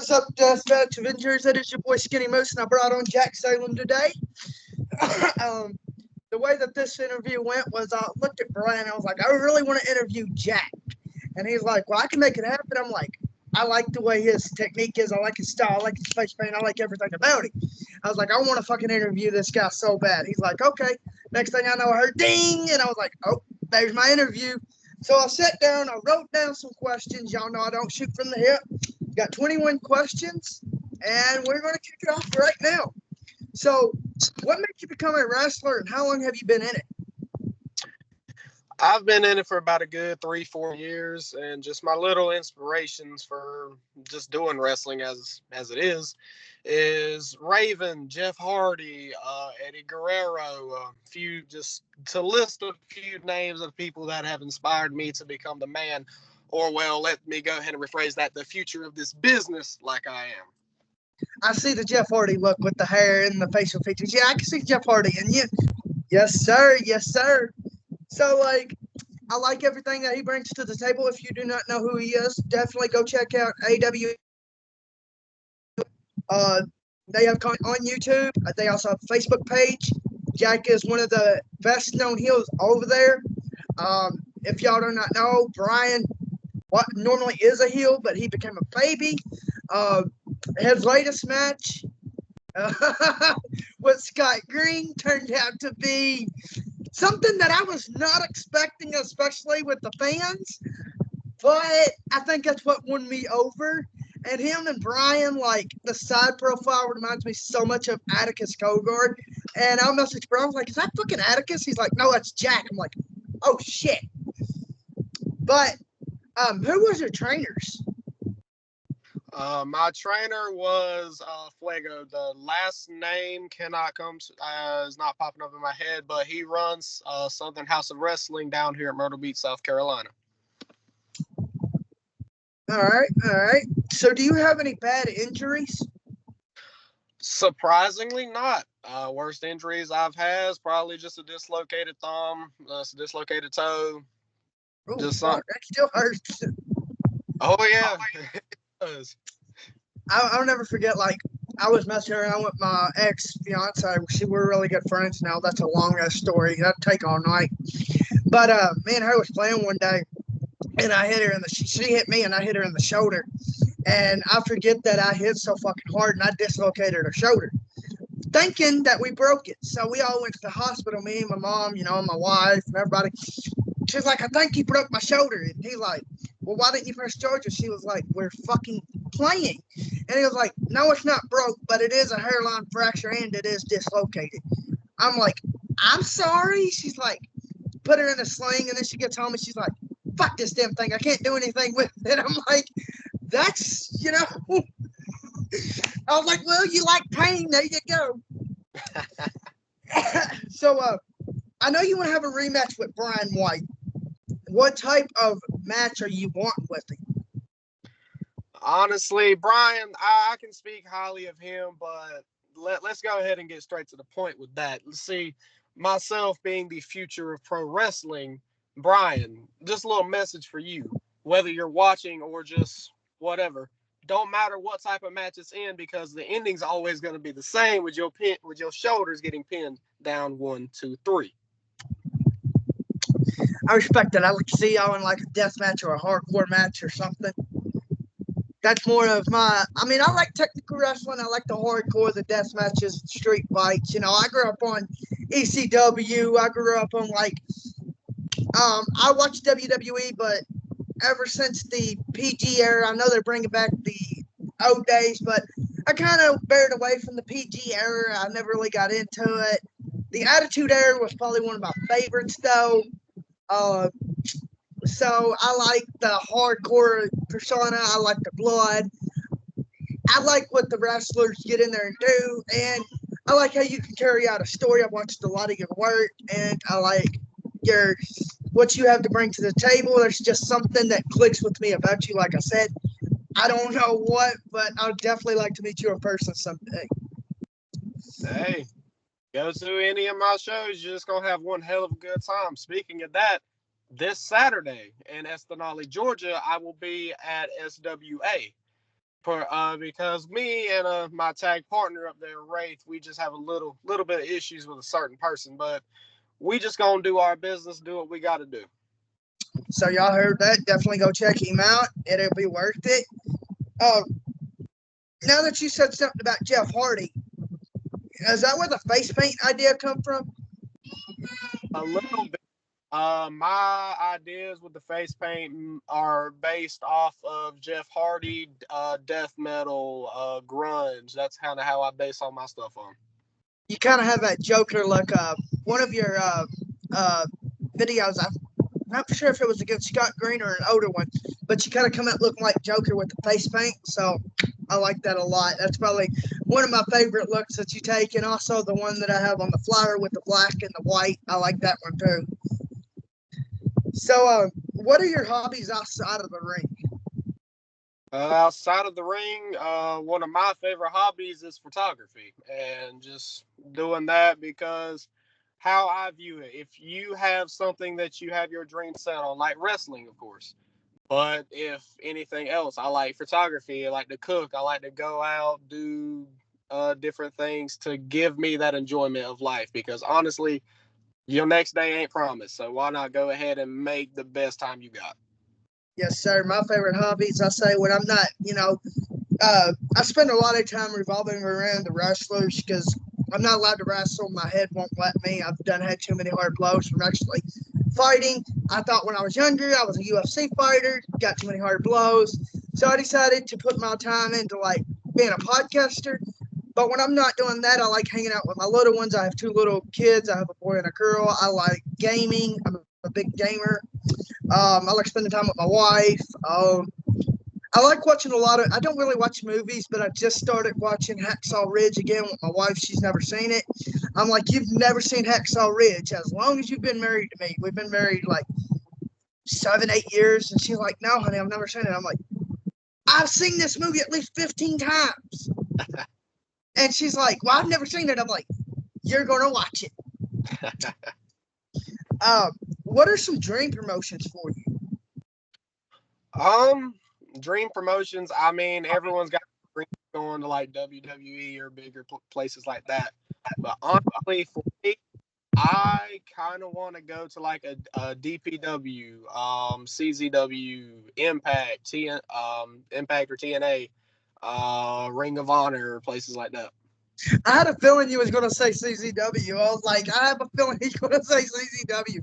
What's up, Deathmatch Avengers? It is your boy Skinny Moose, and I brought on Jack Salem today. The way that this interview went was I looked at Brian and I was like, I really want to interview Jack. And he's like, well, I can make it happen. I'm like, I like the way his technique is. I like his style. I like his face paint. I like everything about him. I was like, I want to fucking interview this guy so bad. He's like, okay. Next thing I know, I heard ding. And I was like, oh, there's my interview. So I sat down. I wrote down some questions. Y'all know I don't shoot from the hip. Got 21 questions. And we're going to kick it off right now. So what made you become a wrestler and how long have you been in it? I've been in it for about a good 3-4 years, and just my little inspirations for just doing wrestling as it is Raven, Jeff Hardy, Eddie Guerrero, a few, just to list a few names of people that have inspired me to become the man, or well, let me go ahead and rephrase that, the future of this business like I am. I see the Jeff Hardy look with the hair and the facial features. Yeah, I can see Jeff Hardy and you. Yes, sir. Yes, sir. So, like, I like everything that he brings to the table. If you do not know who he is, definitely go check out AW. They have content on YouTube. They also have a Facebook page. Jack is one of the best known heels over there. If y'all do not know, Brian what normally is a heel, but he became a baby. His latest match with Scott Green turned out to be something that I was not expecting, especially with the fans. But I think that's what won me over. And him and Brian, like, the side profile reminds me so much of Atticus Kogard. And I messaged Brian, I was like, is that fucking Atticus? He's like, no, that's Jack. I'm like, oh, shit. But who was your trainers? My trainer was Fuego. The last name cannot come, is not popping up in my head, but he runs Southern House of Wrestling down here at Myrtle Beach, South Carolina. All right. So do you have any bad injuries? Surprisingly not. Worst injuries I've had is probably just a dislocated thumb, a dislocated toe. Ooh, just fuck, that still hurts. Oh, yeah. It does. I'll never forget, like, I was messing around with my ex-fiance. We were really good friends now. That's a long-ass story. That'd take all night. But me and her was playing one day, and I hit her in the – she hit me, and I hit her in the shoulder. And I forget that I hit so fucking hard, and I dislocated her shoulder, thinking that we broke it. So we all went to the hospital, me and my mom, you know, my wife and everybody. She's like, I think you broke my shoulder. And he's like, well, why didn't you press charge? She was like, we're fucking playing. And he was like, no, it's not broke, but it is a hairline fracture and it is dislocated. I'm like, I'm sorry. She's like, put her in a sling. And then she gets home and she's like, fuck this damn thing. I can't do anything with it. I'm like, that's, you know. I was like, well, you like pain. There you go. So, I know you want to have a rematch with Brian White. What type of match are you wanting with him? Honestly, Brian, I can speak highly of him, but let's go ahead and get straight to the point with that. Let's see, myself being the future of pro wrestling, Brian, just a little message for you, whether you're watching or just whatever. Don't matter what type of match it's in, because the ending's always going to be the same with your shoulders getting pinned down 1, 2, 3. I respect that. I like to see y'all in like a death match or a hardcore match or something. That's more of my. I mean, I like technical wrestling. I like the hardcore, the death matches, street fights. You know, I grew up on ECW. I grew up on like. I watched WWE, but ever since the PG era, I know they're bringing back the old days, but I kind of bared away from the PG era. I never really got into it. The Attitude Era was probably one of my favorites, though. So I like the hardcore persona. I like the blood. I like what the wrestlers get in there and do. And I like how you can carry out a story. I've watched a lot of your work, and I like what you have to bring to the table. There's just something that clicks with me about you. Like I said, I don't know what, but I'd definitely like to meet you in person someday. Hey, go to any of my shows. You're just going to have one hell of a good time. Speaking of that, this Saturday in Estonale, Georgia, I will be at SWA. Because me and my tag partner up there, Wraith, we just have a little bit of issues with a certain person, but we just gonna do our business, do what we got to do. So y'all heard that? Definitely go check him out. It'll be worth it. Uh, now that you said something about Jeff Hardy, is that where the face paint idea come from? A little bit. My ideas with the face paint are based off of Jeff Hardy, death metal, grunge. That's kind of how I base all my stuff on. You kind of have that Joker look. One of your videos, I'm not sure if it was against Scott Green or an older one, but you kind of come out looking like Joker with the face paint. So I like that a lot. That's probably one of my favorite looks that you take, and also the one that I have on the flyer with the black and the white. I like that one too. So, what are your hobbies outside of the ring? Outside of the ring, one of my favorite hobbies is photography, and just doing that because how I view it, if you have something that you have your dream set on, like wrestling, of course, but if anything else, I like photography, I like to cook, I like to go out, do different things to give me that enjoyment of life, because honestly, your next day ain't promised, so why not go ahead and make the best time you got? Yes, sir. My favorite hobbies, I say, when I'm not, I spend a lot of time revolving around the wrestlers because I'm not allowed to wrestle. My head won't let me. I've had too many hard blows from actually fighting. I thought when I was younger, I was a UFC fighter, got too many hard blows. So I decided to put my time into like being a podcaster. But when I'm not doing that, I like hanging out with my little ones. I have two little kids. I have a boy and a girl. I like gaming. I'm a big gamer. I like spending time with my wife. I like watching a lot of. I don't really watch movies, but I just started watching Hacksaw Ridge again with my wife. She's never seen it. I'm like, you've never seen Hacksaw Ridge? As long as you've been married to me, we've been married like 7, 8 years, and she's like, no, honey, I've never seen it. I'm like, I've seen this movie at least 15 times, and she's like, well, I've never seen it. I'm like, you're gonna watch it. What are some dream promotions for you? Dream promotions. I mean, everyone's got dreams going to like WWE or bigger places like that. But honestly, for me, I kind of want to go to like a DPW, CZW, Impact or TNA, Ring of Honor, places like that. I had a feeling you was gonna say CZW. I was like, I have a feeling he's gonna say CZW.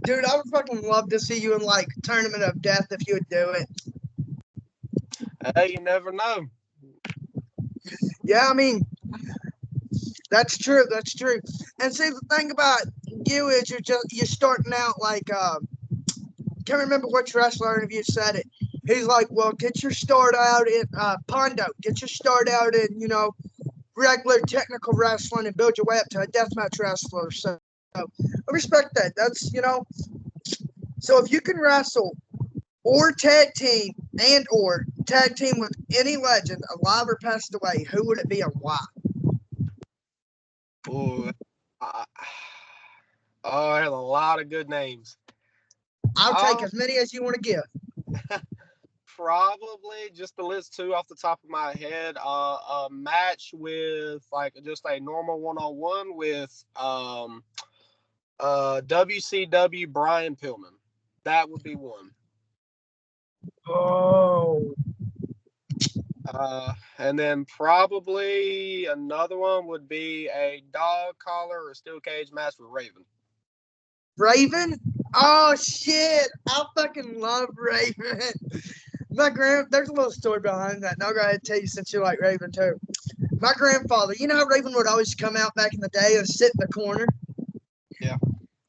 Dude, I would fucking love to see you in like Tournament of Death if you would do it. Hey, you never know. Yeah, I mean, that's true. That's true. And see, the thing about you is you're starting out like can't remember which wrestler interview said it. He's like, well, get your start out in Pondo. Get your start out in regular technical wrestling and build your way up to a deathmatch wrestler. So I respect that. That's So if you can wrestle or tag team with any legend, alive or passed away, who would it be and why? Oh, I have a lot of good names. I'll take as many as you want to give. Probably just to list two off the top of my head. A match with like just a normal one-on-one with WCW Brian Pillman. That would be one. Oh. And then probably another one would be a dog collar or steel cage match with Raven. Raven? Oh shit! I fucking love Raven. There's a little story behind that. And I'll go ahead and tell you since you like Raven too. My grandfather, you know how Raven would always come out back in the day and sit in the corner? Yeah.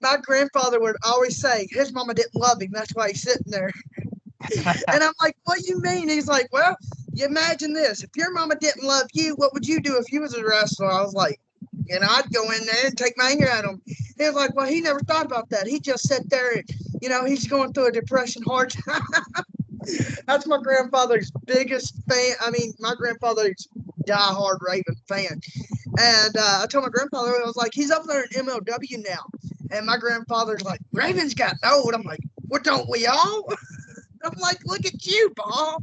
My grandfather would always say his mama didn't love him. That's why he's sitting there. And I'm like, what do you mean? He's like, well, you imagine this. If your mama didn't love you, what would you do if you was a wrestler? I was like, I'd go in there and take my anger at him. He was like, well, he never thought about that. He just sat there and, he's going through a depression hard time. That's my grandfather's biggest fan. I mean, my grandfather's diehard Raven fan. And I told my grandfather, I was like, he's up there in MLW now. And my grandfather's like, Raven's got old. I'm like, well, don't we all? I'm like, look at you, Bob.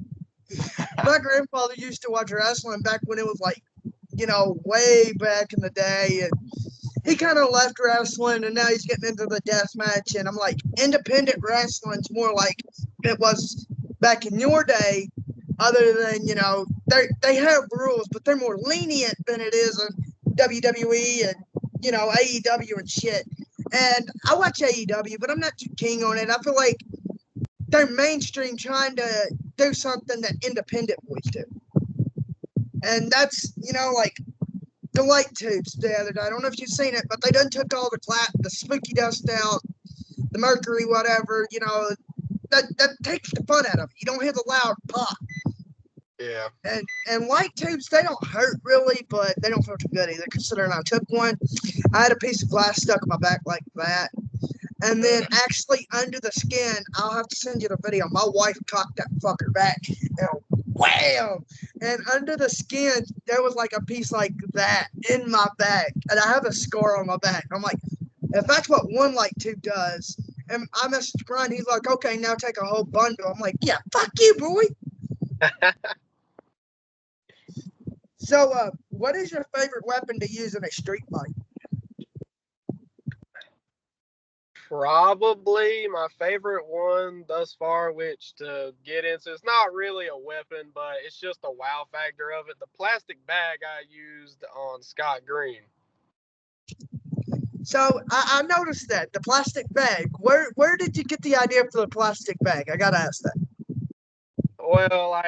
My grandfather used to watch wrestling back when it was like, way back in the day. And he kind of left wrestling and now he's getting into the death match. And I'm like, independent wrestling's more like it was back in your day, other than, they have rules, but they're more lenient than it is in WWE and, AEW and shit. And I watch AEW, but I'm not too keen on it. I feel like they're mainstream trying to do something that independent boys do. And that's, like the light tubes the other day. I don't know if you've seen it, but they done took all the spooky dust out, the mercury, whatever, that takes the fun out of it. You don't hear the loud pop. Yeah. And light tubes, they don't hurt really, but they don't feel too good either. Considering I took one, I had a piece of glass stuck in my back like that. And then actually under the skin, I'll have to send you the video. My wife cocked that fucker back. And wham! And under the skin, there was like a piece like that in my back. And I have a scar on my back. I'm like, if that's what one light tube does, and I messaged Brian, he's like, okay, now take a whole bundle. I'm like, yeah, fuck you, boy. So, what is your favorite weapon to use in a street fight? Probably my favorite one thus far, which to get into, it's not really a weapon, but it's just a wow factor of it. The plastic bag I used on Scott Green. So I noticed that the plastic bag. Where did you get the idea for the plastic bag? I gotta ask that. Well,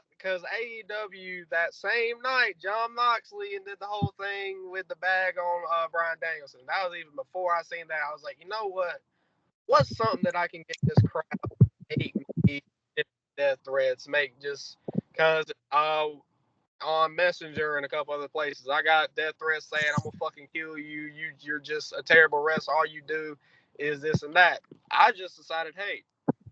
because AEW that same night, John Moxley and did the whole thing with the bag on Bryan Danielson. That was even before I seen that. I was like, you know what? What's something that I can get this crowd to hate me? Death threats make just because on Messenger and a couple other places, I got death threats saying I'm gonna fucking kill you. You're just a terrible wrestler. All you do is this and that. I just decided, hey,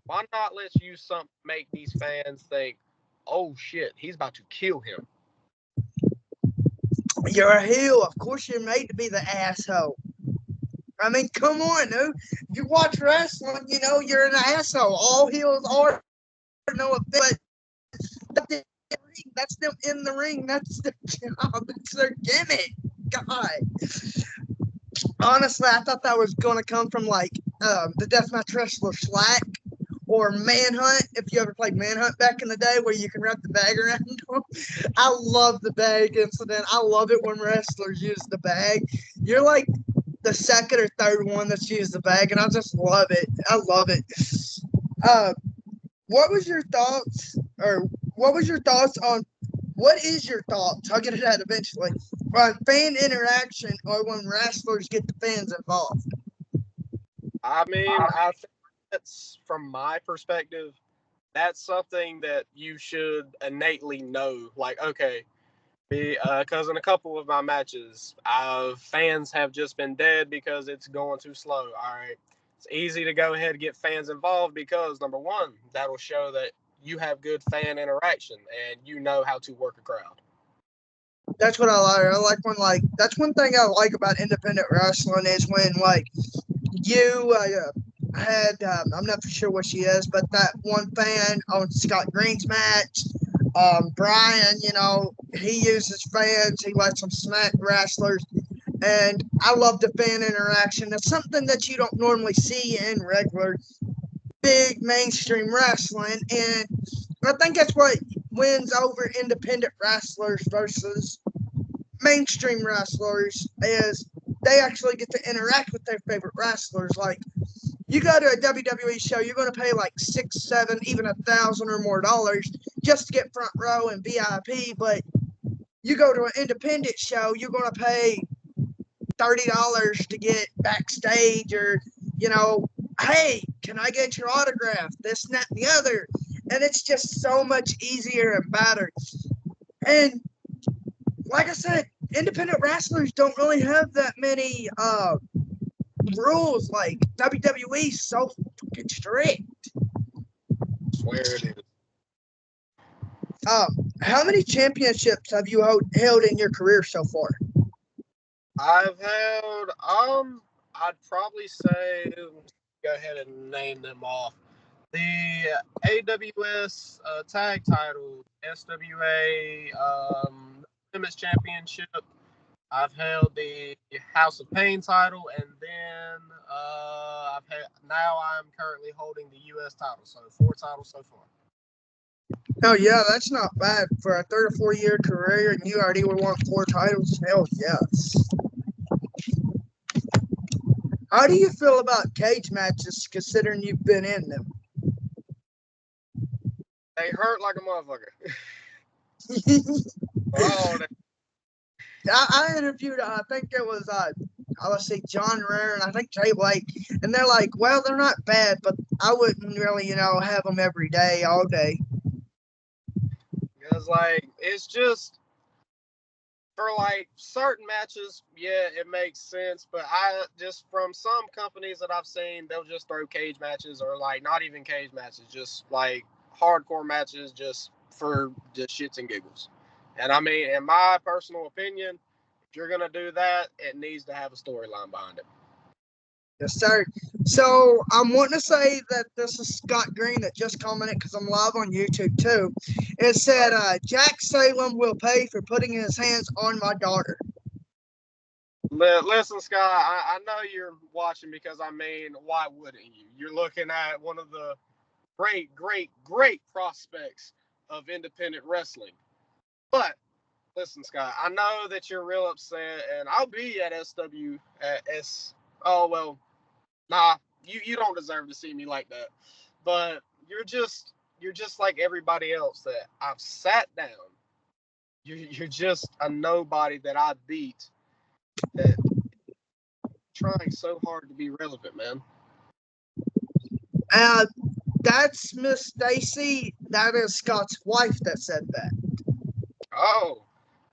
why not let's use something to make these fans think, oh shit, he's about to kill him. You're a heel. Of course, you're made to be the asshole. I mean, come on, dude. You watch wrestling, you're an asshole. All heels are no offense, but that's them in the ring. That's their job. That's their gimmick. God. Honestly, I thought that was gonna come from like the deathmatch wrestler Slack or Manhunt. If you ever played Manhunt back in the day, where you can wrap the bag around them. I love the bag incident. I love it when wrestlers use the bag. You're like the second or third one that's used the bag, and I just love it. I love it. Uh, what was your thoughts, or what was your thoughts on? What is your thoughts? I'll get it out eventually. On fan interaction, or when wrestlers get the fans involved. I mean, I think that's from my perspective, that's something that you should innately know. Like, okay, because in a couple of my matches, fans have just been dead because it's going too slow. All right, it's easy to go ahead and get fans involved because number one, that'll show that you have good fan interaction and you know how to work a crowd. That's what I like. I like when that's one thing I like about independent wrestling is when you had I'm not for sure what she is, but that one fan on Scott Green's match, Brian, he uses fans, he lets them smack wrestlers, and I love the fan interaction. It's something that you don't normally see in regular big mainstream wrestling, and I think that's what wins over independent wrestlers versus mainstream wrestlers is they actually get to interact with their favorite wrestlers. Like you go to a WWE show, you're going to pay like $6, $7, even $1,000 or more just to get front row and VIP. But you go to an independent show, you're going to pay $30 to get backstage, or hey, can I get your autograph? This, and that, and the other. And it's just so much easier and better. And like I said, independent wrestlers don't really have that many rules. Like WWE is so fucking strict. I swear it is. How many championships have you held in your career so far? I've held I'd probably say go ahead and name them off. The AWS tag title, SWA Women's Championship. I've held the House of Pain title, and then now I'm currently holding the US title. So 4 titles so far. Oh yeah, that's not bad for a 3 or 4 year career, and you already won 4 titles. Hell yes. How do you feel about cage matches, considering you've been in them? They hurt like a motherfucker. Oh, I interviewed, I think it was, let's see, John Rare and I think Jay Blake, and they're like, well, they're not bad, but I wouldn't really, have them every day, all day. because it's just for certain matches, yeah, it makes sense. But I just from some companies that I've seen, they'll just throw cage matches or not even cage matches, just hardcore matches just for just shits and giggles. And I mean, in my personal opinion, if you're gonna do that, it needs to have a storyline behind it. Yes, sir. So I'm wanting to say that this is Scott Green that just commented because I'm live on YouTube too. It said, Jack Salem will pay for putting his hands on my daughter. Listen, Scott, I know you're watching because, I mean, why wouldn't you? You're looking at one of the great, great, great prospects of independent wrestling. But listen, Scott, I know that you're real upset, and I'll be at SW at S. Oh well, nah, you don't deserve to see me like that. But you're just like everybody else that I've sat down. You're just a nobody that I beat. That trying so hard to be relevant, man. That's Miss Stacy. That is Scott's wife that said that. Oh,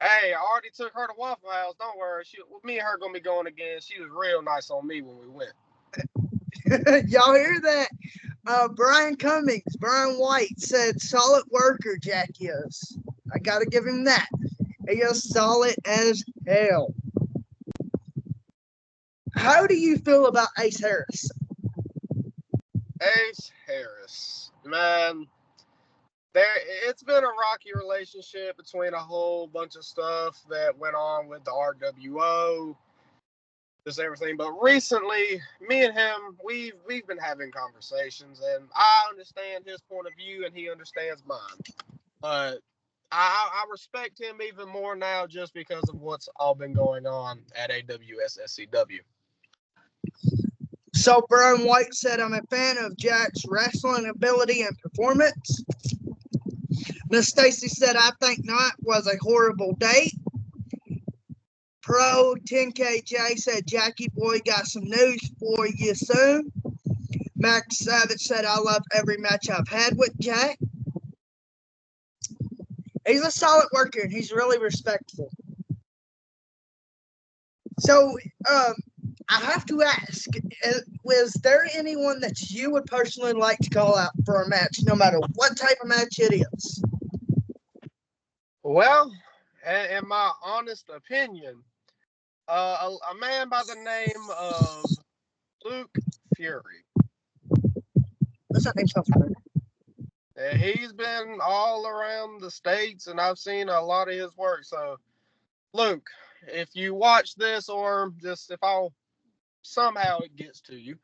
hey, I already took her to Waffle House. Don't worry. Me and her gonna be going again. She was real nice on me when we went. Y'all hear that? Brian White said, solid worker Jack is. I gotta give him that. He is solid as hell. How do you feel about Ace Harris? Ace Harris, man. It's been a rocky relationship between a whole bunch of stuff that went on with the RWO, just everything. But recently, me and him, we've been having conversations, and I understand his point of view, and he understands mine. But I respect him even more now just because of what's all been going on at AWS SCW. So Brian White said, I'm a fan of Jack's wrestling ability and performance. Miss Stacy said, I think not, was a horrible date. Pro 10KJ said, Jackie boy, got some news for you soon. Max Savage said, I love every match I've had with Jack. He's a solid worker and he's really respectful. So, I have to ask, was there anyone that you would personally like to call out for a match, no matter what type of match it is? Well, in my honest opinion, a man by the name of Luke Fury. What's that name sound familiar? He's been all around the States, and I've seen a lot of his work. So, Luke, if you watch this, or just if somehow it gets to you,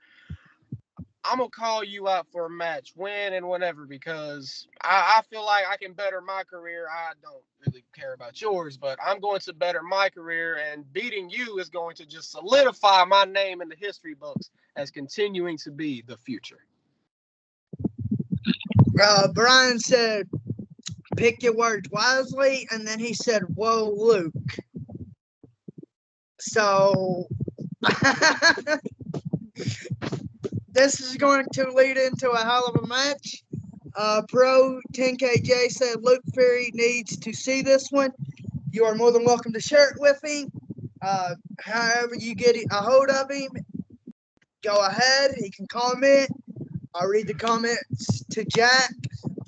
I'm going to call you out for a match, when and whenever, because I feel like I can better my career. I don't really care about yours, but I'm going to better my career, and beating you is going to just solidify my name in the history books as continuing to be the future. Brian said, pick your words wisely, and then he said, whoa, Luke. So, this is going to lead into a hell of a match. Pro 10KJ said Luke Fury needs to see this one. You are more than welcome to share it with him. However you get a hold of him, go ahead. He can comment. I'll read the comments to Jack.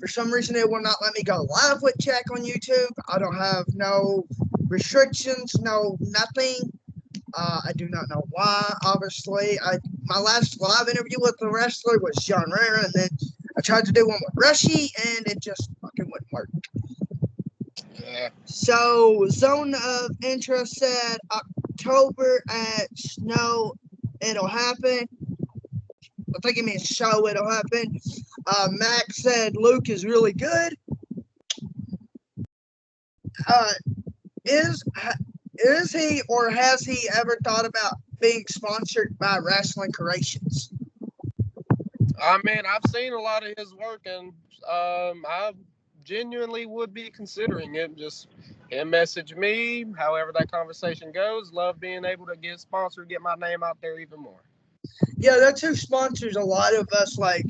For some reason, it will not let me go live with Jack on YouTube. I don't have no restrictions, no nothing. I do not know why. Obviously, my last live interview with the wrestler was John Rare, and then I tried to do one with Rushy, and it just fucking wouldn't work. Yeah. So, Zone of Interest said October at Snow, it'll happen. I think it means show, it'll happen. Max said Luke is really good. Is he or has he ever thought about being sponsored by Wrestling Creations? I mean, I've seen a lot of his work, and I genuinely would be considering it. Just him message me, however that conversation goes. Love being able to get sponsored, get my name out there even more. Yeah, that's who sponsors a lot of us. Like,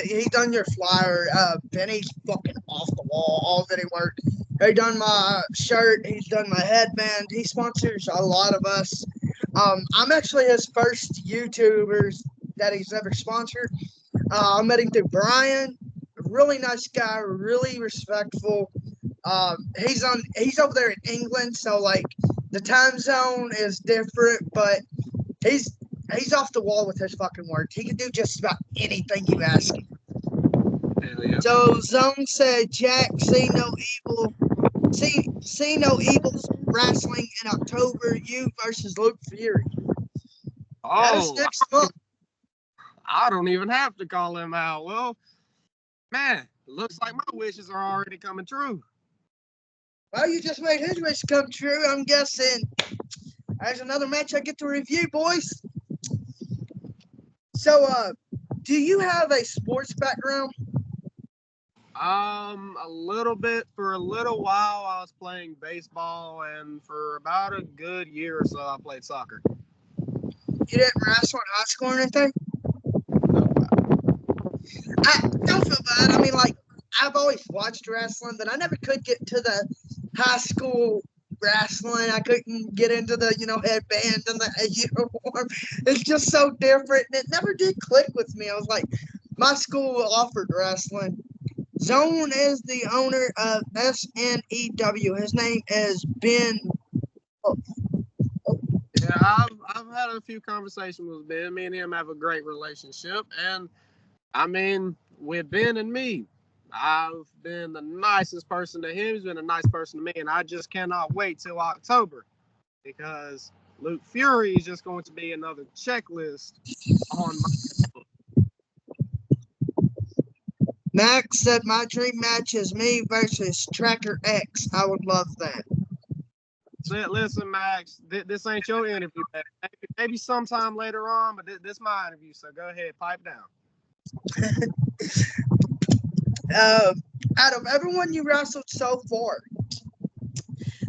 he done your flyer. Benny's fucking off the wall. All that he worked. He done my shirt. He's done my headband. He sponsors a lot of us. I'm actually his first YouTubers that he's ever sponsored. I met him through Brian. Really nice guy. Really respectful. He's over there in England, so like the time zone is different, but he's off the wall with his fucking work. He can do just about anything you ask him. Yeah. So Zone said, Jack, see no evils wrestling in October. You versus Luke Fury. That is next month. I don't even have to call him out. Well, man, looks like my wishes are already coming true. Well, you just made his wish come true. I'm guessing there's another match I get to review, boys. So, do you have a sports background? A little bit. For a little while, I was playing baseball, and for about a good year or so, I played soccer. You didn't wrestle in high school or anything? I don't feel bad. I mean, like, I've always watched wrestling, but I never could get to the high school wrestling. I couldn't get into the, headband and the uniform. It's just so different. And it never did click with me. I was like, my school offered wrestling. Zone is the owner of SNEW. His name is Ben. Yeah, I've had a few conversations with Ben. Me and him have a great relationship, and I mean, with Ben and me, I've been the nicest person to him. He's been a nice person to me, and I just cannot wait till October because Luke Fury is just going to be another checklist on my book. Max said my dream match is me versus Tracker X. I would love that. Listen, Max, this ain't your interview. Maybe sometime later on, but this is my interview, so go ahead, pipe down. Out of everyone you wrestled so far,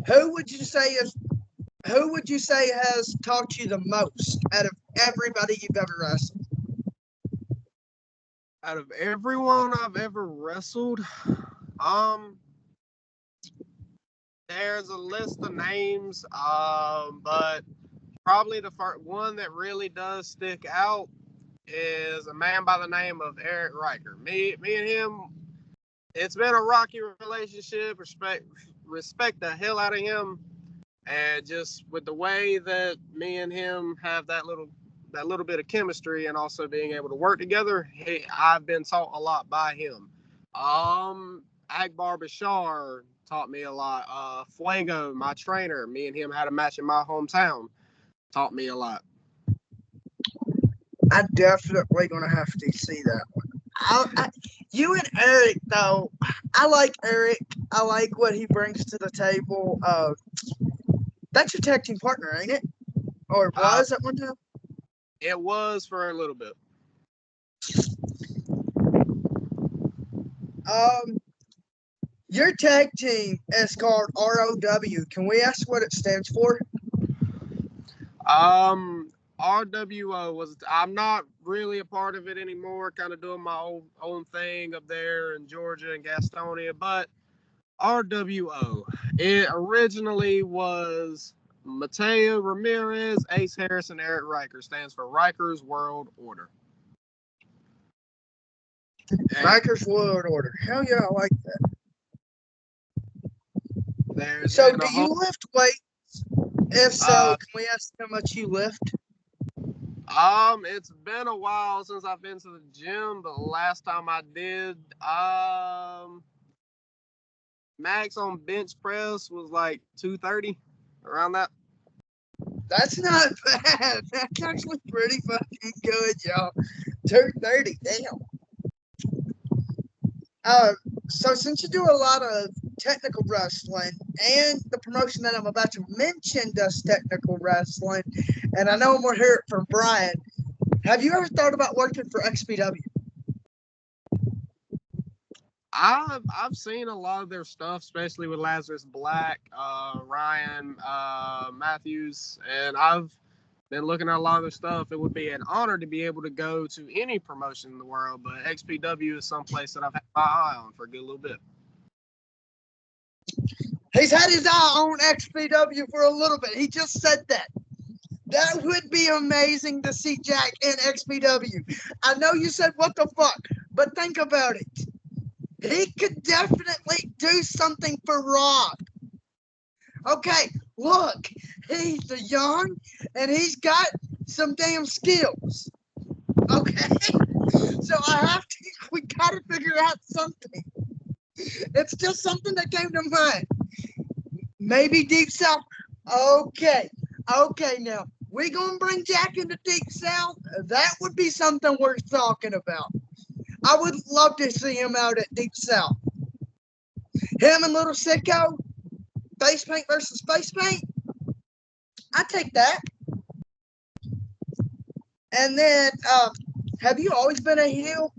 who would you say has taught you the most out of everybody you've ever wrestled? Out of everyone I've ever wrestled, there's a list of names, but probably the first one that really does stick out is a man by the name of Eric Riker. Me and him, it's been a rocky relationship. Respect the hell out of him, and just with the way that me and him have that little bit of chemistry, and also being able to work together, I've been taught a lot by him. Akbar Bashar taught me a lot. Fuego, my trainer, me and him had a match in my hometown, taught me a lot. I'm definitely gonna have to see that one. You and Eric, though, I like Eric. I like what he brings to the table. That's your tag team partner, ain't it? Or was at one time? It was for a little bit. Your tag team is called ROW. Can we ask what it stands for? RWO was. I'm not really a part of it anymore. Kind of doing my own thing up there in Georgia and Gastonia. But RWO, it originally was Mateo Ramirez, Ace Harris, and Eric Riker. Stands for Riker's World Order. Riker's World Order. Hell yeah, I like that. So do you lift weights? If so, can we ask how much you lift? It's been a while since I've been to the gym, but the last time I did, max on bench press was like 230, around that. That's not bad. That's actually pretty fucking good, y'all. 230, damn. Uh, so since you do a lot of technical wrestling and the promotion that I'm about to mention does technical wrestling, and I know I'm gonna hear it from Brian. Have you ever thought about working for XPW? I've seen a lot of their stuff, especially with Lazarus Black, Ryan Matthews, and I've been looking at a lot of their stuff. It would be an honor to be able to go to any promotion in the world, but XPW is someplace that I've had my eye on for a good little bit. He's had his eye on XPW for a little bit. He just said that. That would be amazing to see Jack in XPW. I know you said, what the fuck? But think about it. He could definitely do something for Rock. Okay, look. He's young and he's got some damn skills. Okay? So we gotta figure out something. It's just something that came to mind. Maybe Deep South. Okay. Okay, now we're gonna bring Jack into Deep South. That would be something worth talking about. I would love to see him out at Deep South. Him and Little Sicko, face paint versus face paint. I take that. And then, have you always been a heel?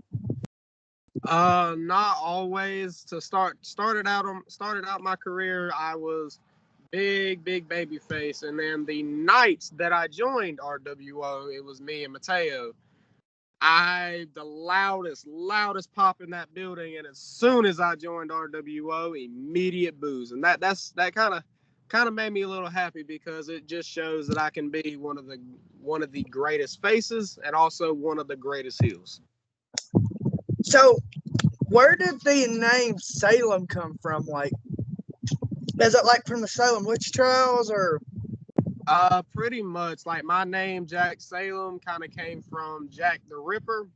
Not always. Started out my career, I was big baby face, and then the night that I joined RWO, it was me and Mateo. The loudest pop in that building, and as soon as I joined RWO, immediate boos, and that kind of made me a little happy because it just shows that I can be one of the greatest faces and also one of the greatest heels. So, where did the name Salem come from? Like, is it like from the Salem witch trials or? Pretty much. Like my name, Jack Salem, kind of came from Jack the Ripper.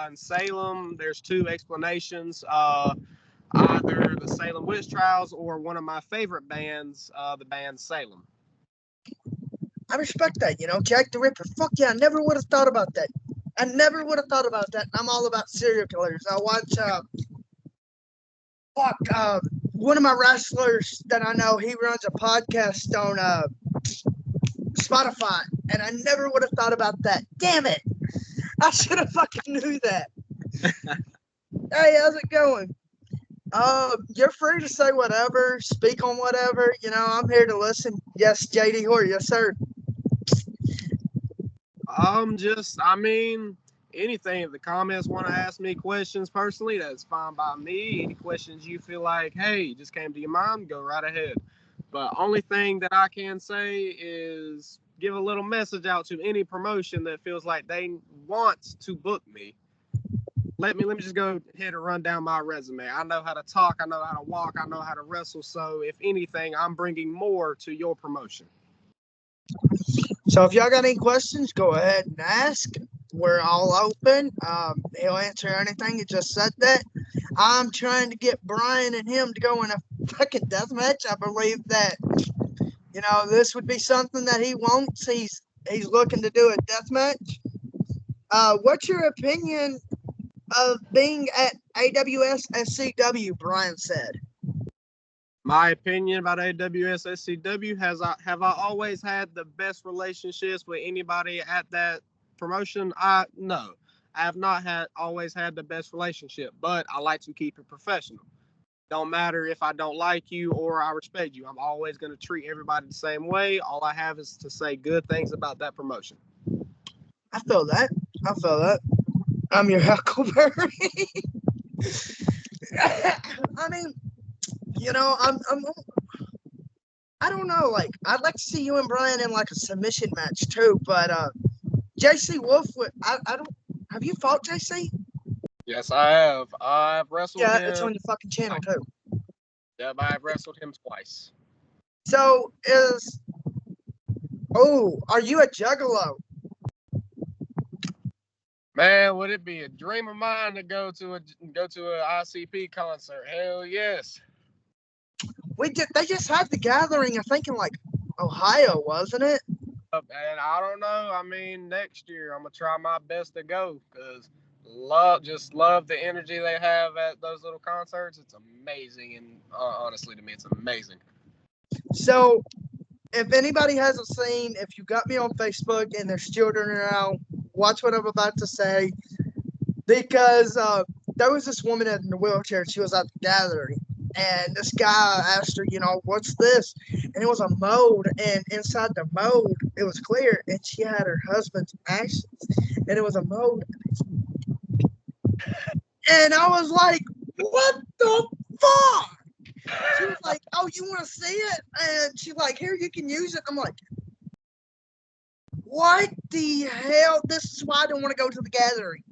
In Salem, there's two explanations. Either the Salem witch trials or one of my favorite bands, the band Salem. I respect that, Jack the Ripper. Fuck yeah, I never would have thought about that. I never would have thought about that. I'm all about serial killers. I watch, one of my wrestlers that I know, he runs a podcast on Spotify, and I never would have thought about that. Damn it. I should have fucking knew that. Hey, how's it going? You're free to say whatever, speak on whatever. I'm here to listen. Yes, JD Hoare. Yes, sir. Anything. If the comments want to ask me questions personally, that's fine by me. Any questions you feel like, hey, just came to your mind, go right ahead. But only thing that I can say is give a little message out to any promotion that feels like they want to book me. Let me just go ahead and run down my resume. I know how to talk, I know how to walk, I know how to wrestle. So if anything, I'm bringing more to your promotion. So if y'all got any questions, go ahead and ask. We're all open. He'll answer anything. He just said that. I'm trying to get Brian and him to go in a fucking death match. I believe that, this would be something that he wants. He's looking to do a death match. What's your opinion of being at AWS SCW? Brian said. My opinion about AWS SCW, have I always had the best relationships with anybody at that promotion? No. I have not always had the best relationship, but I like to keep it professional. Don't matter if I don't like you or I respect you. I'm always going to treat everybody the same way. All I have is to say good things about that promotion. I feel that. I'm your Huckleberry. I mean, I don't know. Like, I'd like to see you and Brian in like a submission match too. But JC Wolf, I don't. Have you fought JC? Yes, I have. I've wrestled him. Yeah, it's on your fucking channel too. Yep, I've wrestled him twice. So are you a juggalo? Man, would it be a dream of mine to go to a ICP concert? Hell yes. They just had the gathering, I think in like Ohio, wasn't it? And I don't know. I mean, next year I'm gonna try my best to go because just love the energy they have at those little concerts. It's amazing, and honestly, to me, it's amazing. So if anybody hasn't seen, if you got me on Facebook and there's children around, watch what I'm about to say because there was this woman in the wheelchair. She was at the gathering, and this guy asked her, what's this? And it was a mold, and inside the mold, it was clear, and she had her husband's ashes, and it was a mold. And I was like, what the fuck? She was like, oh, you want to see it? And she's like, here, you can use it. I'm like, what the hell? This is why I don't want to go to the gathering.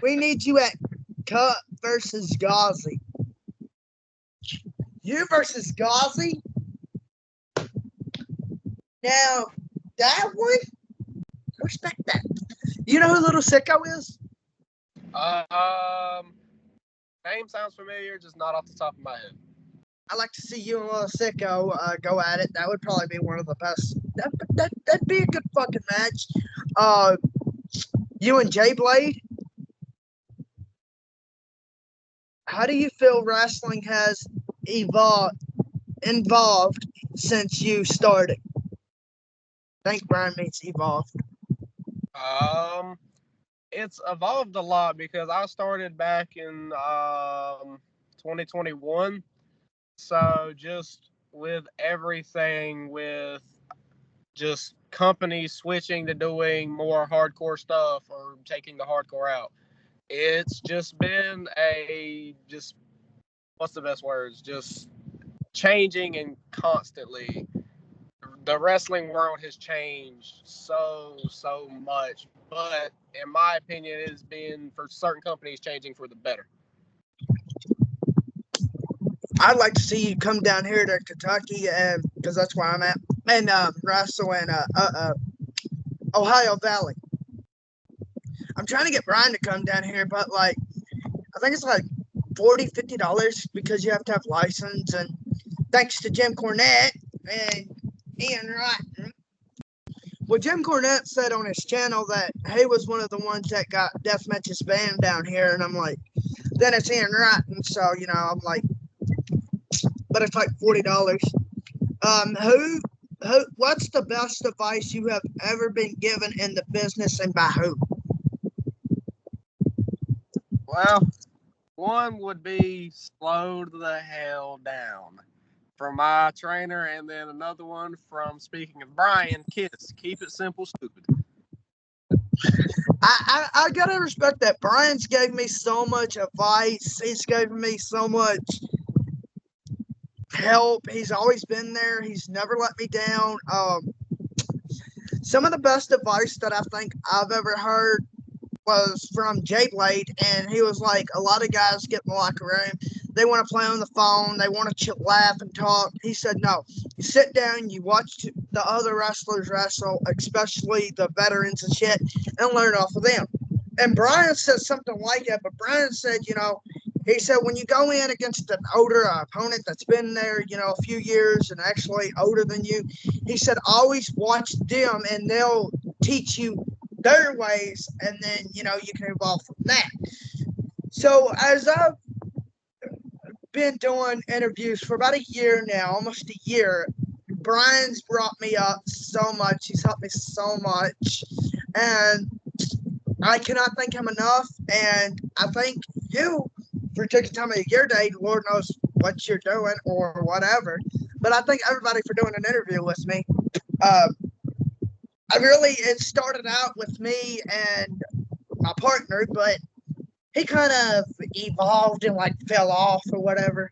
We need you at Cut versus Ghazi. You versus Ghazi? Now, that one, respect that. You know who Little Sicko is? Um, Name sounds familiar, just not off the top of my head. I'd like to see you and Little Sicko go at it. That would probably be one of the best. That'd be a good fucking match. You and Jay Blade. How do you feel wrestling has evolved since you started? I think Brian means evolved. Um, it's evolved a lot because I started back in 2021. So just with everything, with just companies switching to doing more hardcore stuff or taking the hardcore out, it's just been what's the best words? Just changing and constantly. The wrestling world has changed so much, but in my opinion, it has been for certain companies changing for the better. I'd like to see you come down here to Kentucky, and because that's where I'm at, and wrestle in Ohio Valley. I'm trying to get Brian to come down here, but like I think it's like $40-$50 because you have to have license. And thanks to Jim Cornette and Ian Wright. Well, Jim Cornette said on his channel that he was one of the ones that got Deathmatch's banned down here, and I'm like, then it's Ian Wright, and so I'm like, but it's like $40. What's the best advice you have ever been given in the business, and by who? Well, one would be slow the hell down from my trainer, and then another one from, speaking of Brian, Kiss. Keep it simple, stupid. I gotta respect that. Brian's gave me so much advice. He's given me so much help. He's always been there. He's never let me down. Some of the best advice that I think I've ever heard was from Jay Blade, and he was like, a lot of guys get in the locker room, they want to play on the phone, they want to laugh and talk. He said, no, you sit down, you watch the other wrestlers wrestle, especially the veterans and shit, and learn off of them. And Brian said something like that, but Brian said, he said, when you go in against an older opponent that's been there, a few years and actually older than you, he said, always watch them and they'll teach you their ways, and then you can evolve from that. So as I've been doing interviews for about a year now, almost a year, Brian's brought me up so much. He's helped me so much, and I cannot thank him enough. And I thank you for taking time of your day. Lord knows what you're doing or whatever, but I thank everybody for doing an interview with me. It started out with me and my partner, but he kind of evolved and like fell off or whatever.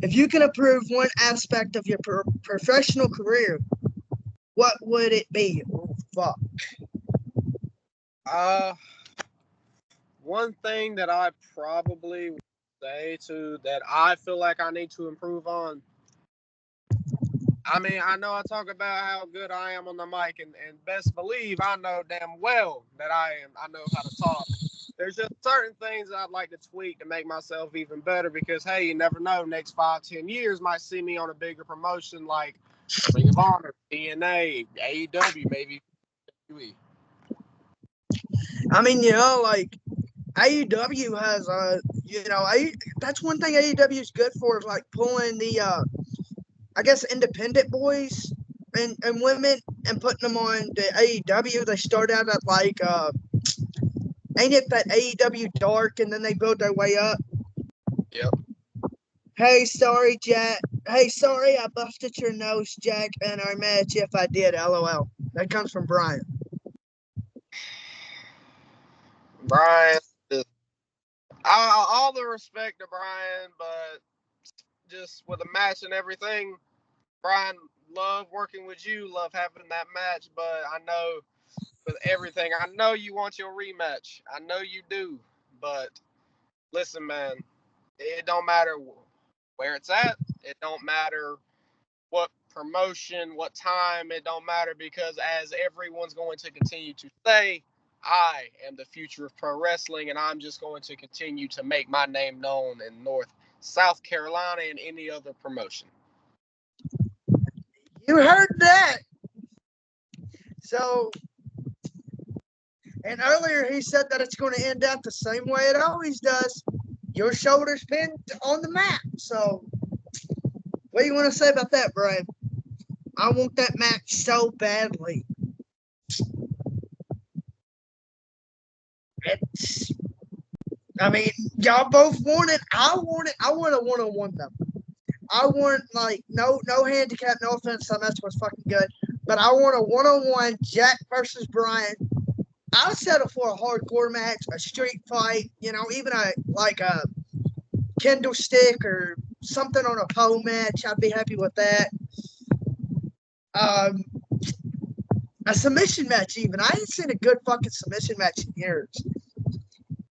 If you can improve one aspect of your professional career, what would it be? Oh, fuck. One thing that I probably would say that I feel like I need to improve on I mean, I know I talk about how good I am on the mic, and best believe I know damn well that I know how to talk. There's just certain things that I'd like to tweak to make myself even better because, hey, you never know. Next 5, 10 years might see me on a bigger promotion like Ring of Honor, TNA, AEW, maybe. I mean, like AEW has that's one thing AEW is good for is like pulling the I guess independent boys and women and putting them on the AEW. They start out at like ain't it that AEW dark and then they build their way up. Yep. Hey, sorry, Jack. Hey, sorry, I busted your nose, Jack, in our match. If I did, LOL. That comes from Brian. Brian, all the respect to Brian, but just with the match and everything, Brian, love working with you, love having that match, but I know with everything, I know you want your rematch. I know you do, but listen, man, it don't matter where it's at. It don't matter what promotion, what time. It don't matter because as everyone's going to continue to say, I am the future of pro wrestling, and I'm just going to continue to make my name known in South Carolina and any other promotion. You heard that. So, and earlier he said that it's going to end out the same way it always does. Your shoulders pinned on the mat. So, what do you want to say about that, Brian? I want that match so badly. It's, I mean, y'all both want it. I want it. I want a one-on-one though. I want like no handicap. No offense, that match was fucking good, but I want a one-on-one Jack versus Brian. I'll settle for a hardcore match, a street fight. Even a Kindle stick or something on a pole match. I'd be happy with that. Um, a submission match, even. I ain't seen a good fucking submission match in years.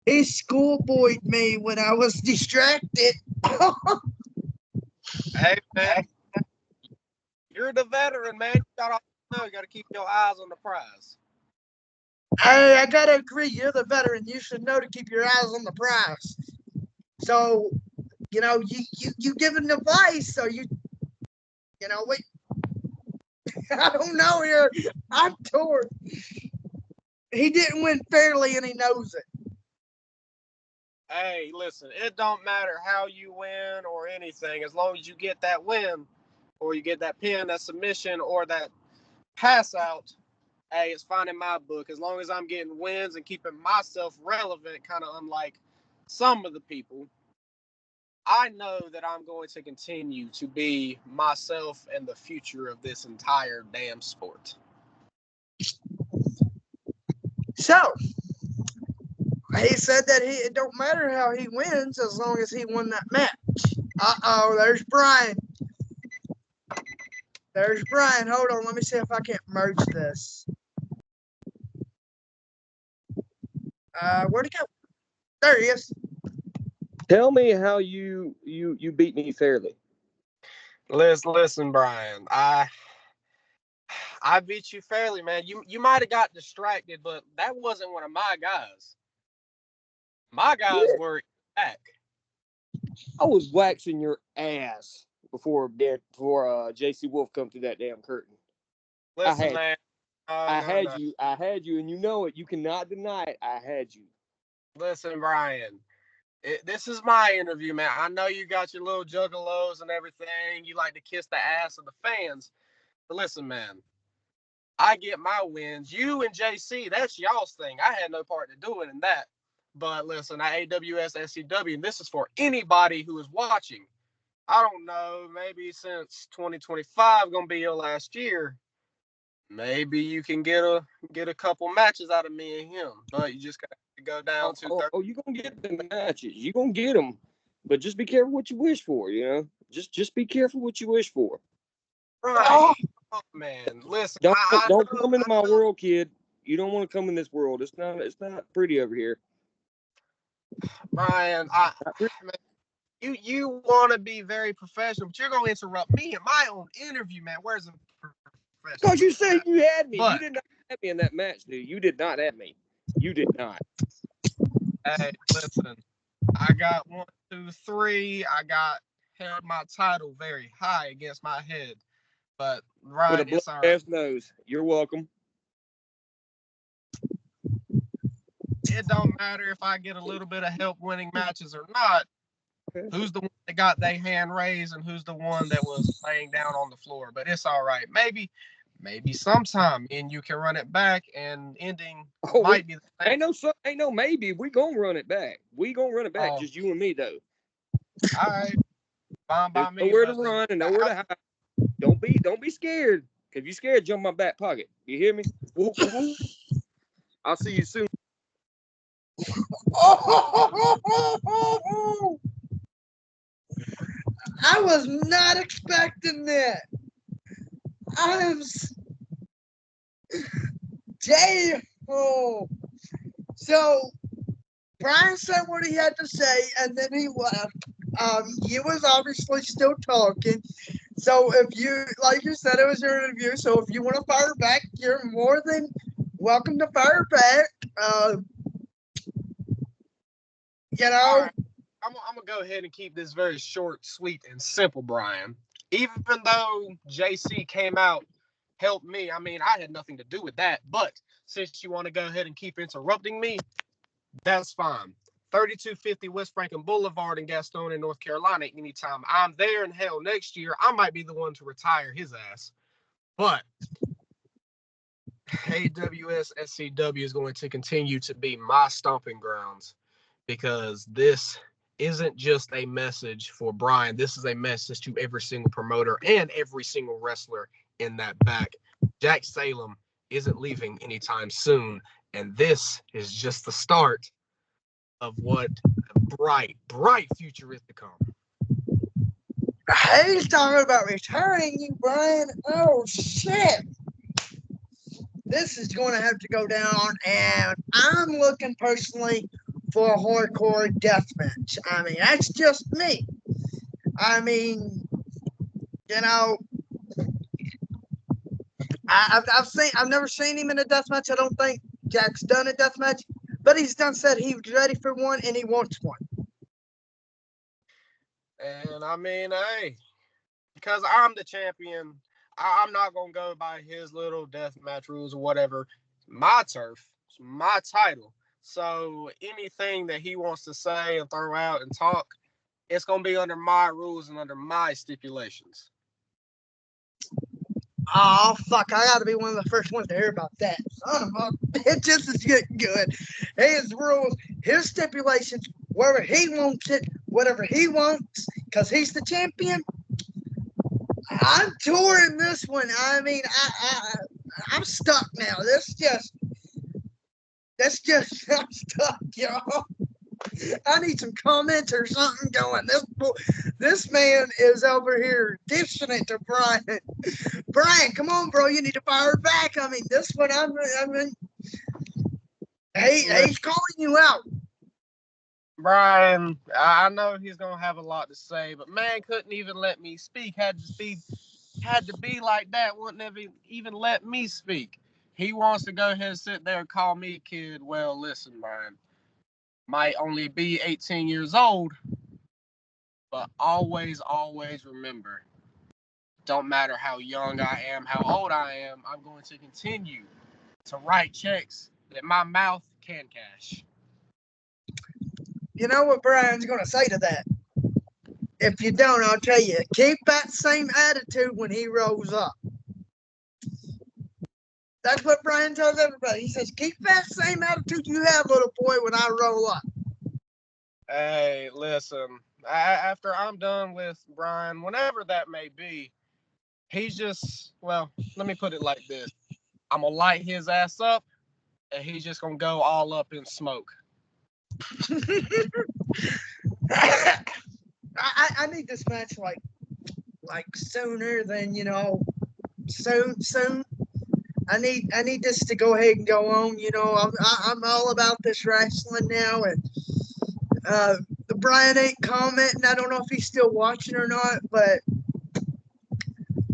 He schoolboyed me when I was distracted. Hey, man, you're the veteran, man. You got to keep your eyes on the prize. I gotta agree. You're the veteran. You should know to keep your eyes on the prize. So, you giving advice. So wait. I don't know here. I'm torn. He didn't win fairly, and he knows it. Hey, listen, it don't matter how you win or anything, as long as you get that win, or you get that pin, that submission, or that pass out. Hey, it's fine in my book. As long as I'm getting wins and keeping myself relevant, kind of unlike some of the people, I know that I'm going to continue to be myself and the future of this entire damn sport. So, he said that it don't matter how he wins as long as he won that match. There's Brian. There's Brian. Hold on, let me see if I can't merge this. Where'd he go? There he is. Tell me how you beat me fairly. Listen, Brian. I beat you fairly, man. You might have got distracted, but that wasn't one of my guys. My guys were back. I was waxing your ass before JC Wolf come through that damn curtain. Listen, man. I had you, and you know it. You cannot deny it. I had you. Listen, Brian. This is my interview, man. I know you got your little juggalos and everything. You like to kiss the ass of the fans. But listen, man. I get my wins. You and JC, that's y'all's thing. I had no part to do it in that. But listen, AWS, SCW, and this is for anybody who is watching. I don't know, maybe since 2025 gonna be your last year, maybe you can get a couple matches out of me and him. But you just got to go down to 30. You gonna get the matches. You gonna get them, but just be careful what you wish for. Just be careful what you wish for. Right. Oh man, listen. Don't come into my world, kid. You don't want to come in this world. It's not pretty over here. Brian, You want to be very professional, but you're gonna interrupt me in my own interview, man. Where's the professional? Because you said you had me. But You did not have me in that match, dude. You did not have me. You did not. hey, listen, I got 1, 2, 3. I got held my title very high against my head, but With a right, blood it's all right. ass nose. You're welcome. It don't matter if I get a little bit of help winning matches or not. Who's the one that got their hand raised and who's the one that was laying down on the floor? But it's all right. Maybe sometime and you can run it back and ending might be the same. Ain't no maybe. We gonna run it back. We gonna run it back. Oh. Just you and me though. All right. Fine by There's me. nowhere to run and nowhere to hide. Don't be scared. If you're scared, jump in my back pocket. You hear me? I'll see you soon. I was not expecting that. Damn. So Brian said what he had to say, and then he left. You was obviously still talking. So if you, like you said, it was your interview. So if you want to fire back, you're more than welcome to fire back. You know. Right. I'm gonna go ahead and keep this very short, sweet, and simple, Brian. Even though JC came out, helped me, I mean, I had nothing to do with that. But since you want to go ahead and keep interrupting me, that's fine. 3250 West Franklin Boulevard in Gastonia, North Carolina. Anytime I'm there, and hell, next year I might be the one to retire his ass. But AWS SCW is going to continue to be my stomping grounds, because this isn't just a message for Brian. This is a message to every single promoter and every single wrestler in that back. Jack Salem isn't leaving anytime soon, and this is just the start of what a bright future is to come. He's talking about returning you, Brian. Oh, shit. This is going to have to go down, and I'm looking personally for a hardcore death match. I mean, that's just me. I mean, you know, I've never seen him in a death match. I don't think Jack's done a death match, but he's said he was ready for one and he wants one. And I mean, hey, because I'm the champion, I'm not gonna go by his little death match rules or whatever. My turf, it's my title. So anything that he wants to say and throw out and talk, it's gonna be under my rules and under my stipulations. Oh, fuck. I got to be one of the first ones to hear about that. Son of a bitch, this is getting good. His rules, his stipulations, wherever he wants it, whatever he wants, because he's the champion. I'm touring this one. I mean, I'm stuck now. I'm stuck, y'all. I need some comments or something going. This man is over here dishing it to Brian. Brian, come on, bro. You need to fire back. I mean, this one, he's calling you out. Brian, I know he's gonna have a lot to say, but man couldn't even let me speak. Had to be like that. Wouldn't even let me speak. He wants to go ahead and sit there and call me kid. Well, listen, Brian, might only be 18 years old, but always remember, don't matter how young I am, how old I am, I'm going to continue to write checks that my mouth can cash. You know what Brian's going to say to that? If you don't, I'll tell you, keep that same attitude when he rolls up. That's what Brian tells everybody. He says, keep that same attitude you have, little boy, when I roll up. Hey, listen, after I'm done with Brian, whenever that may be, he's just, well, let me put it like this. I'm going to light his ass up, and he's just going to go all up in smoke. I need this match like sooner than, soon. I need this to go ahead and go on. I'm all about this wrestling now, and Brian ain't commenting. I don't know if he's still watching or not, but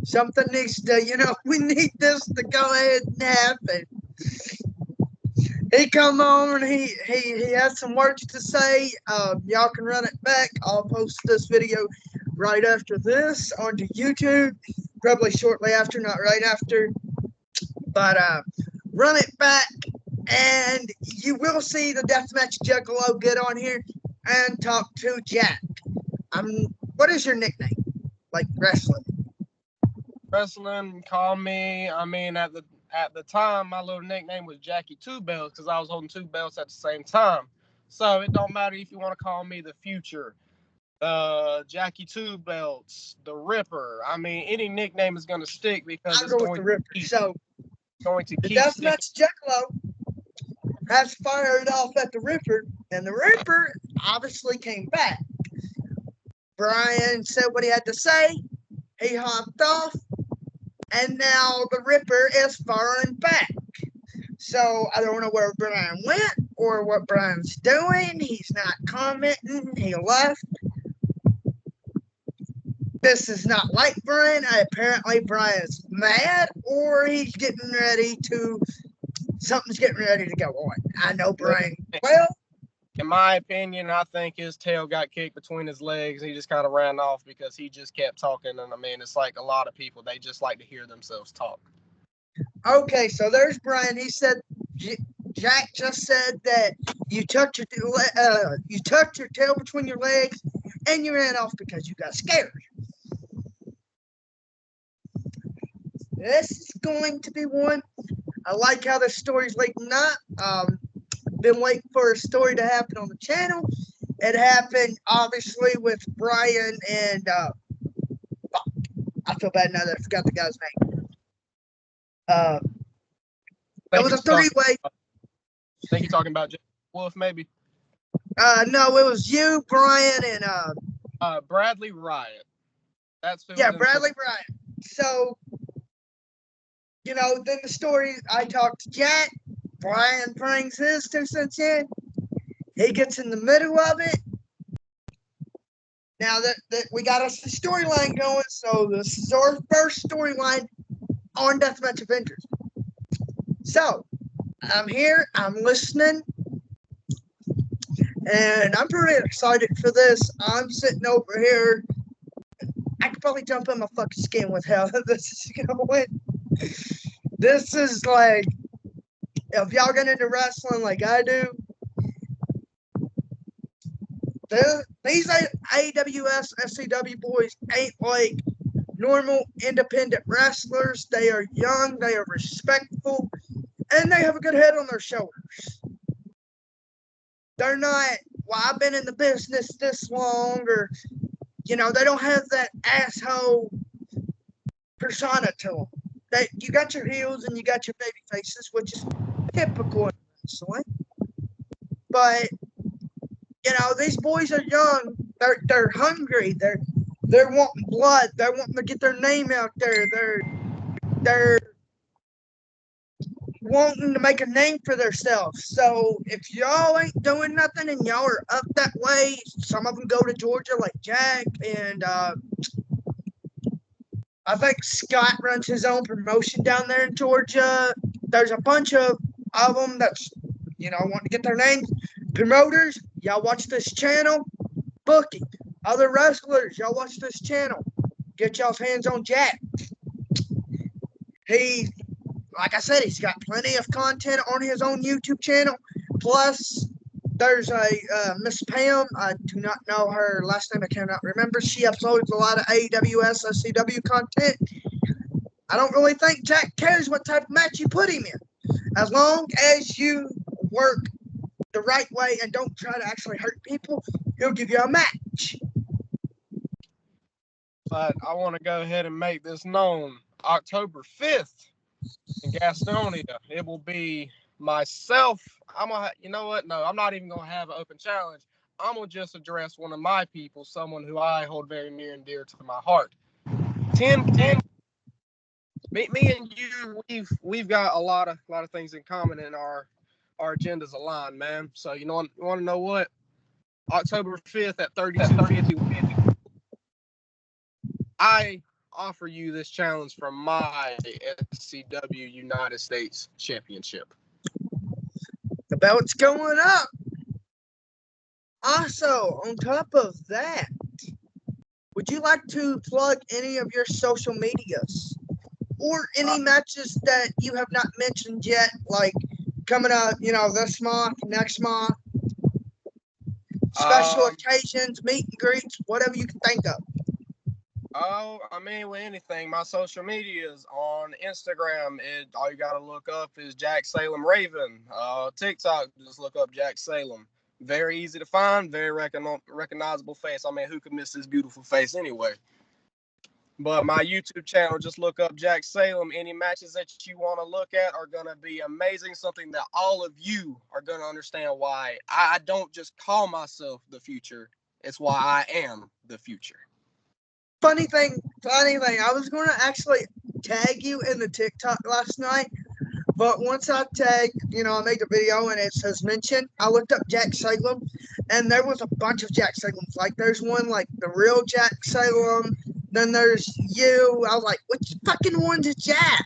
something needs to, we need this to go ahead and happen. He come on, he has some words to say. Y'all can run it back. I'll post this video right after this onto YouTube, probably shortly after, not right after. But run it back, and you will see the Deathmatch Juggalo get on here and talk to Jack. What is your nickname? Like wrestling? Wrestling, call me. I mean, at the time, my little nickname was Jackie Two Belts because I was holding two belts at the same time. So it don't matter if you want to call me the Future, Jackie Two Belts, the Ripper. I mean, any nickname is going to stick because it's going to keep. So going to the keep. Deathmatch Juggalo has fired off at the Ripper, and the Ripper obviously came back. Brian said what he had to say. He hopped off, and now the Ripper is firing back. So I don't know where Brian went or what Brian's doing. He's not commenting. He left. This is not like Brian. Apparently Brian's mad, or he's getting ready to. Something's getting ready to go on. I know Brian well. In my opinion, I think his tail got kicked between his legs. He just kind of ran off because he just kept talking. And I mean, it's like a lot of people, they just like to hear themselves talk. Okay, so there's Brian. He said, Jack just said that you tucked your tail between your legs and you ran off because you got scared. This is going to be one. I like how the story's leading up. Been waiting for a story to happen on the channel. It happened obviously with Brian and I feel bad now that I forgot the guy's name. It was a three-way. I think you're talking about Jeff Wolf, maybe. No, it was you, Brian, and Bradley Riot. That's who. Yeah, Bradley Riot. So, then the story. I talked to Jack. Brian brings his 2 cents in. He gets in the middle of it. Now that we got us the storyline going, so this is our first storyline on Deathmatch Avengers. So, I'm here, I'm listening, and I'm pretty excited for this. I'm sitting over here. I could probably jump in my fucking skin with how this is going. This is like, if y'all get into wrestling like I do, these AWS, FCW boys ain't like normal independent wrestlers. They are young, they are respectful, and they have a good head on their shoulders. They're not, well, I've been in the business this long, or, they don't have that asshole persona to them. You got your heels and you got your baby faces, which is typical in wrestling. But, these boys are young. They're hungry. They're wanting blood. They're wanting to get their name out there. They're wanting to make a name for themselves. So if y'all ain't doing nothing and y'all are up that way, some of them go to Georgia like Jack, and I think Scott runs his own promotion down there in Georgia. There's a bunch of them that's, want to get their names. Promoters, y'all watch this channel. Booking. Other wrestlers, y'all watch this channel. Get y'all's hands on Jack. Like I said, he's got plenty of content on his own YouTube channel. Plus, there's a Miss Pam. I do not know her last name. I cannot remember. She uploads a lot of AWS, SCW content. I don't really think Jack cares what type of match you put him in. As long as you work the right way and don't try to actually hurt people, he'll give you a match. But I want to go ahead and make this known. October 5th in Gastonia, it will be myself. You know what? No, I'm not even going to have an open challenge. I'm going to just address one of my people, someone who I hold very near and dear to my heart. 10. Me and you, we've got a lot of things in common, and our agendas align, man. So you want to know what? October 5th at 32:50. I offer you this challenge from my SCW United States Championship. The belt's going up. Also, on top of that, would you like to plug any of your social medias or any matches that you have not mentioned yet, like coming up, this month, next month, special occasions, meet and greets, whatever you can think of? Oh, I mean, with anything, my social medias on Instagram, all you got to look up is Jack Salem Raven. TikTok, just look up Jack Salem. Very easy to find, very recognizable face. I mean, who could miss this beautiful face anyway? But my YouTube channel, just look up Jack Salem. Any matches that you want to look at are going to be amazing. Something that all of you are going to understand why I don't just call myself the future. It's why I am the future. Funny thing, I was going to actually tag you in the TikTok last night, but once I tagged, I made the video and it says mention, I looked up Jack Salem, and there was a bunch of Jack Salems. Like, there's one, like, the real Jack Salem, then there's you. I was like, which fucking one's a Jack?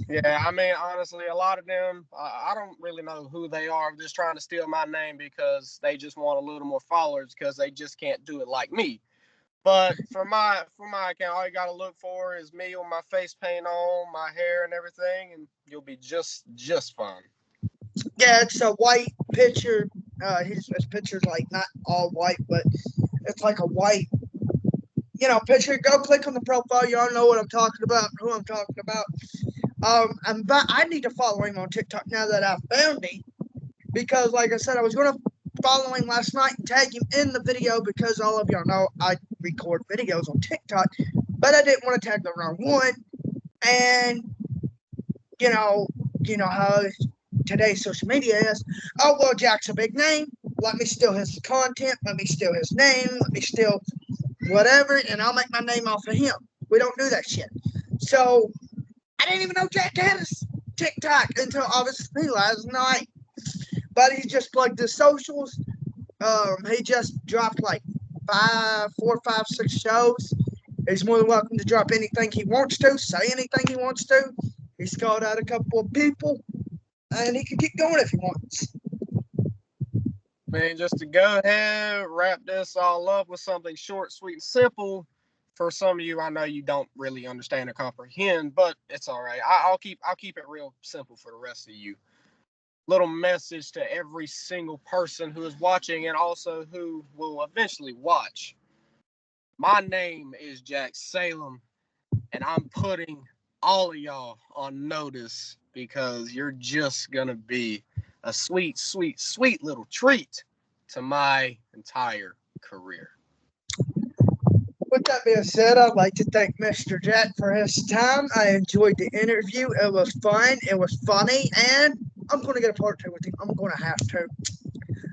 Yeah, I mean, honestly, a lot of them, I don't really know who they are. I'm just trying to steal my name because they just want a little more followers because they just can't do it like me. But for my account, all you gotta look for is me with my face paint on, my hair and everything, and you'll be just fine. Yeah, it's a white picture. His picture's like not all white, but it's like a white, picture. Go click on the profile. Y'all know what I'm talking about, who I'm talking about. I need to follow him on TikTok now that I found him, because, like I said, I was going to follow him last night and tag him in the video because all of y'all know I record videos on TikTok, but I didn't want to tag the wrong one. And you know how today's social media is. Oh, well, Jack's a big name. Let me steal his content. Let me steal his name. Let me steal whatever, and I'll make my name off of him. We don't do that shit. So I didn't even know Jack had his TikTok until obviously last night. But he just plugged his socials. He just dropped like 4, 5, 6 shows. He's more than welcome to drop anything he wants to, say anything he wants to. He's called out a couple of people, and he can keep going if he wants. Man, just to go ahead, wrap this all up with something short, sweet, and simple. For some of you, I know you don't really understand or comprehend, but it's all right. I'll keep it real simple for the rest of you. Little message to every single person who is watching and also who will eventually watch. My name is Jack Salem, and I'm putting all of y'all on notice because you're just going to be a sweet, sweet, sweet little treat to my entire career. With that being said, I'd like to thank Mr. Jack for his time. I enjoyed the interview. It was fun. It was funny. And I'm going to get a part 2 with him. I'm going to have to.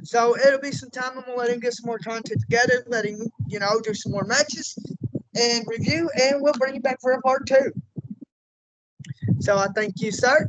So it'll be some time. I'm going to let him get some more content together. Let him, do some more matches and review. And we'll bring you back for a part 2. So I thank you, sir.